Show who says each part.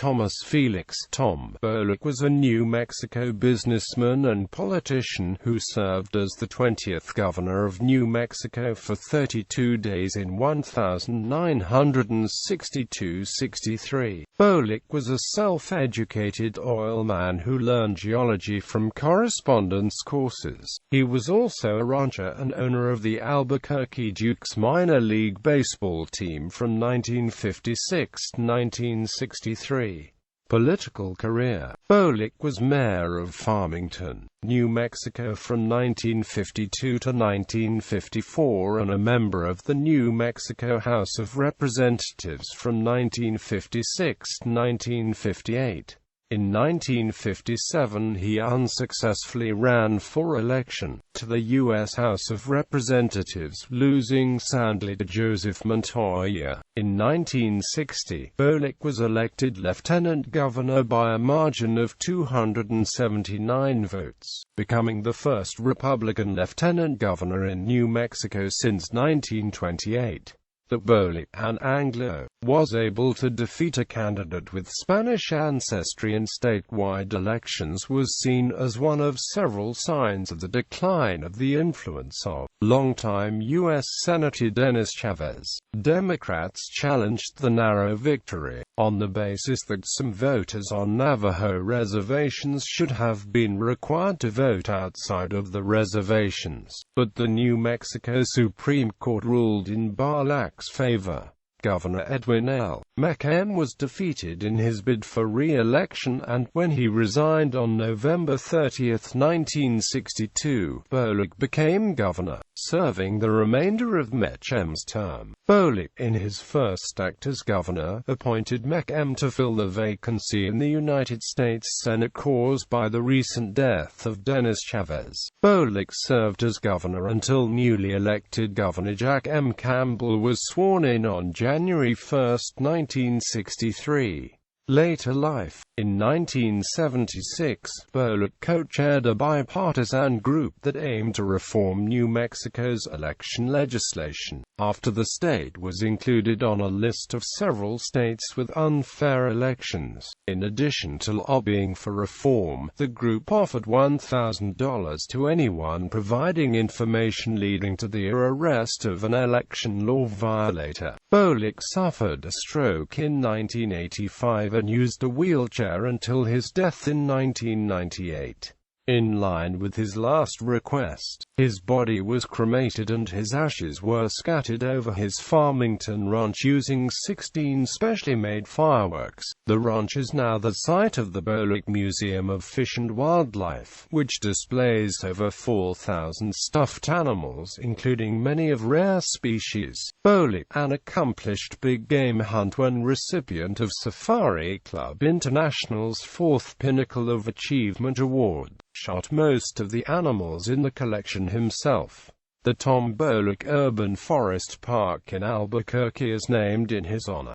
Speaker 1: Thomas Felix Tom Bolack was a New Mexico businessman and politician who served as the 20th governor of New Mexico for 32 days in 1962–63. Bolack was a self-educated oilman who learned geology from correspondence courses. He was also a rancher and owner of the Albuquerque Dukes minor league baseball team from 1956 to 1963. Political career. Bolack was mayor of Farmington, New Mexico from 1952 to 1954 and a member of the New Mexico House of Representatives from 1956 to 1958. In 1957 he unsuccessfully ran for election to the U.S. House of Representatives, losing soundly to Joseph Montoya. In 1960, Bolack was elected lieutenant governor by a margin of 279 votes, becoming the first Republican lieutenant governor in New Mexico since 1928. That Bolack, an Anglo, was able to defeat a candidate with Spanish ancestry in statewide elections was seen as one of several signs of the decline of the influence of longtime U.S. Senator Dennis Chavez. Democrats challenged the narrow victory, on the basis that some voters on Navajo reservations should have been required to vote outside of the reservations, but the New Mexico Supreme Court ruled in Bolack's favor. Governor Edwin L. McCann was defeated in his bid for re-election, and when he resigned on November 30, 1962, Bolack became governor, serving the remainder of McCann's term. Bolack, in his first act as governor, appointed McCann to fill the vacancy in the United States Senate caused by the recent death of Dennis Chavez. Bolack served as governor until newly elected Governor Jack M. Campbell was sworn in on January 1, 1963. Later life. In 1976, Bolack co-chaired a bipartisan group that aimed to reform New Mexico's election legislation, after the state was included on a list of several states with unfair elections. In addition to lobbying for reform, the group offered $1,000 to anyone providing information leading to the arrest of an election law violator. Bolack suffered a stroke in 1985 and used a wheelchair until his death in 1998. In line with his last request, his body was cremated and his ashes were scattered over his Farmington ranch using 16 specially made fireworks. The ranch is now the site of the Bolack Museum of Fish and Wildlife, which displays over 4,000 stuffed animals, including many of rare species. Bolack, an accomplished big game hunter and recipient of Safari Club International's 4th Pinnacle of Achievement Award, shot most of the animals in the collection himself. The Tom Bolack Urban Forest Park in Albuquerque is named in his honor.